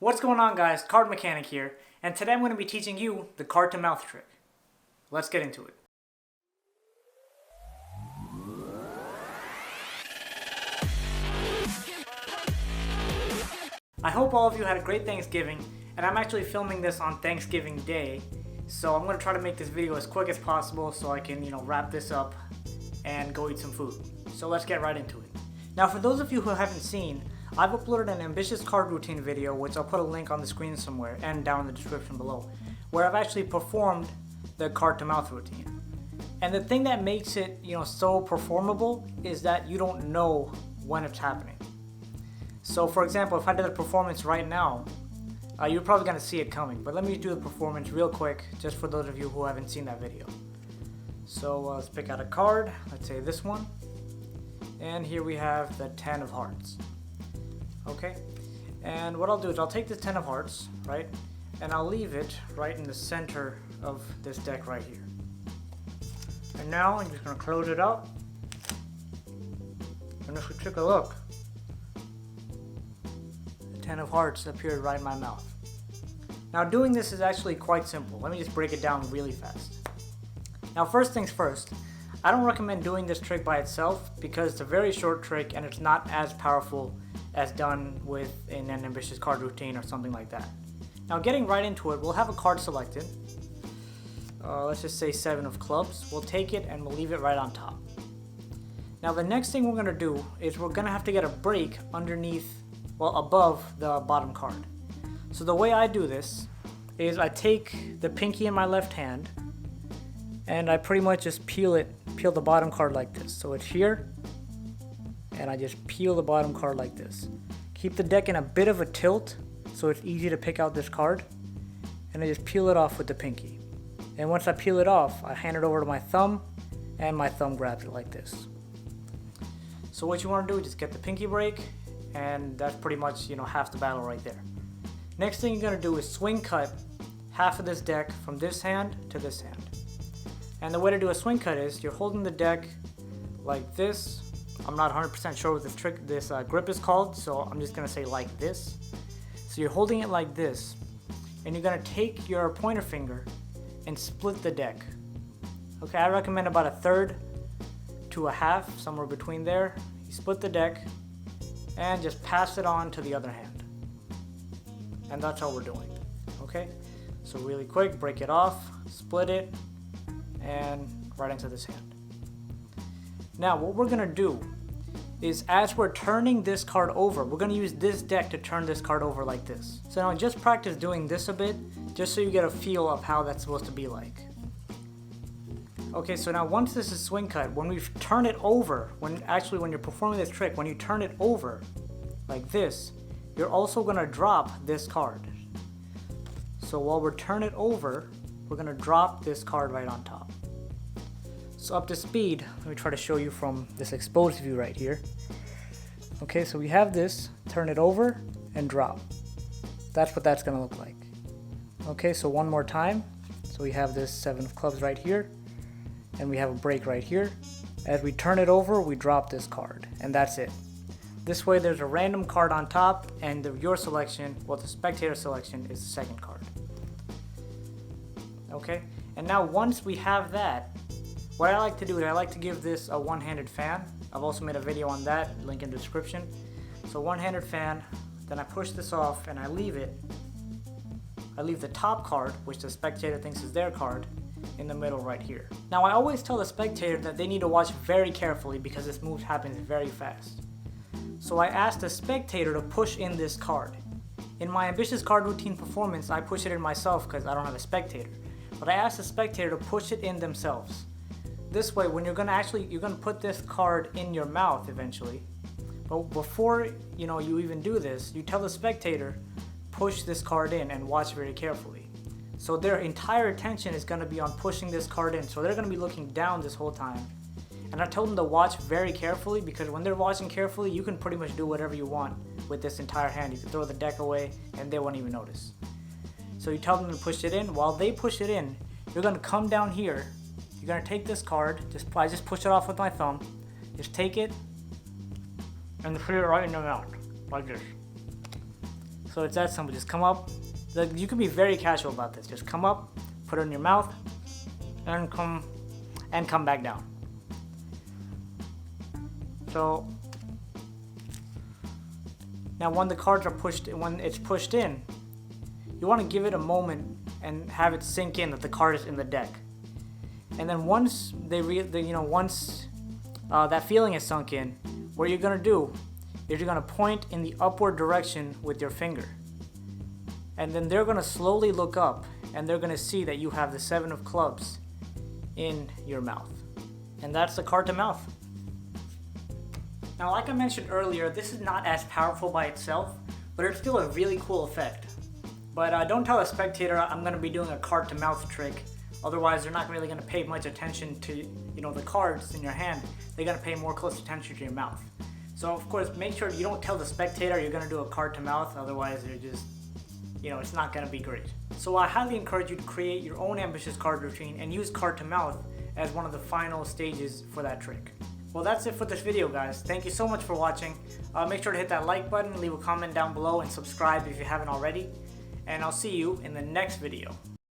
What's going on, guys? CardMechanic here, and today I'm going to be teaching you the card to mouth trick. Let's get into it. I hope all of you had a great Thanksgiving, and I'm actually filming this on Thanksgiving Day, so I'm going to try to make this video as quick as possible so I can, wrap this up and go eat some food. So let's get right into it. Now, for those of you who haven't seen, I've uploaded an ambitious card routine video, which I'll put a link on the screen somewhere and down in the description below, where I've actually performed the card to mouth routine. And the thing that makes it, so performable is that you don't know when it's happening. So for example, if I did a performance right now, you're probably going to see it coming, but let me do the performance real quick, just for those of you who haven't seen that video. So let's pick out a card, let's say this one, and here we have the 10 of hearts. Okay, and what I'll do is I'll take the 10 of hearts, right, and I'll leave it right in the center of this deck right here. And now I'm just going to close it up, and if we take a look, the 10 of hearts appeared right in my mouth. Now doing this is actually quite simple. Let me just break it down really fast. Now first things first, I don't recommend doing this trick by itself because it's a very short trick and it's not as powerful as done with in an ambitious card routine or something like that. Now getting right into it, we'll have a card selected. Let's just say 7 of clubs. We'll take it and we'll leave it right on top. Now the next thing we're going to do is we're going to have to get a break underneath, above the bottom card. So the way I do this is I take the pinky in my left hand and I pretty much just peel the bottom card like this. So it's here, and I just peel the bottom card like this. Keep the deck in a bit of a tilt so it's easy to pick out this card, and I just peel it off with the pinky. And once I peel it off, I hand it over to my thumb, and my thumb grabs it like this. So what you want to do is just get the pinky break, and that's pretty much half the battle right there. Next thing you're going to do is swing cut half of this deck from this hand to this hand. And the way to do a swing cut is you're holding the deck like this. I'm not 100% sure what this grip is called, so I'm just going to say like this. So you're holding it like this, and you're going to take your pointer finger and split the deck. Okay, I recommend about 1/3 to 1/2, somewhere between there. You split the deck and just pass it on to the other hand. And that's all we're doing. Okay, so really quick, break it off, split it, and right into this hand. Now what we're going to do is as we're turning this card over, we're going to use this deck to turn this card over like this. So now just practice doing this a bit, just so you get a feel of how that's supposed to be like. Okay, so now once this is swing cut, when we turn it over, when you're performing this trick, when you turn it over like this, you're also going to drop this card. So while we're turning it over, we're going to drop this card right on top. So up to speed, let me try to show you from this exposed view right here. Okay, so we have this, turn it over and drop. That's what that's going to look like. Okay, so one more time. So we have this 7 of clubs right here, and we have a break right here. As we turn it over, we drop this card, and that's it. This way there's a random card on top, and your selection, the spectator selection, is the second card. Okay, and now once we have that, what I like to do is I like to give this a one-handed fan. I've also made a video on that, link in the description. So one-handed fan, then I push this off and I leave it. I leave the top card, which the spectator thinks is their card, in the middle right here. Now I always tell the spectator that they need to watch very carefully because this move happens very fast. So I ask the spectator to push in this card. In my ambitious card routine performance, I push it in myself because I don't have a spectator. But I ask the spectator to push it in themselves. This way, when you're gonna put this card in your mouth eventually, but before you even do this, you tell the spectator, push this card in and watch very carefully. So their entire attention is gonna be on pushing this card in. So they're gonna be looking down this whole time. And I told them to watch very carefully because when they're watching carefully, you can pretty much do whatever you want with this entire hand. You can throw the deck away and they won't even notice. So you tell them to push it in. While they push it in, you're gonna come down here. You're going to take this card, I just push it off with my thumb, just take it and put it right in your mouth, like this. So So it's that simple. Just come up. You can be very casual about this. Just come up, put it in your mouth, and come back down. So now when the cards are when it's pushed in, you want to give it a moment and have it sink in that the card is in the deck. And then once that feeling is sunk in, what you're gonna do is you're gonna point in the upward direction with your finger. And then they're gonna slowly look up and they're gonna see that you have the 7 of clubs in your mouth. And that's the card to mouth. Now, like I mentioned earlier, this is not as powerful by itself, but it's still a really cool effect. But don't tell a spectator I'm gonna be doing a card to mouth trick. Otherwise, they're not really going to pay much attention to, the cards in your hand. They're going to pay more close attention to your mouth. So, of course, make sure you don't tell the spectator you're going to do a card to mouth. Otherwise, they're just, it's not going to be great. So I highly encourage you to create your own ambitious card routine and use card to mouth as one of the final stages for that trick. Well, that's it for this video, guys. Thank you so much for watching. Make sure to hit that like button, leave a comment down below, and subscribe if you haven't already. And I'll see you in the next video.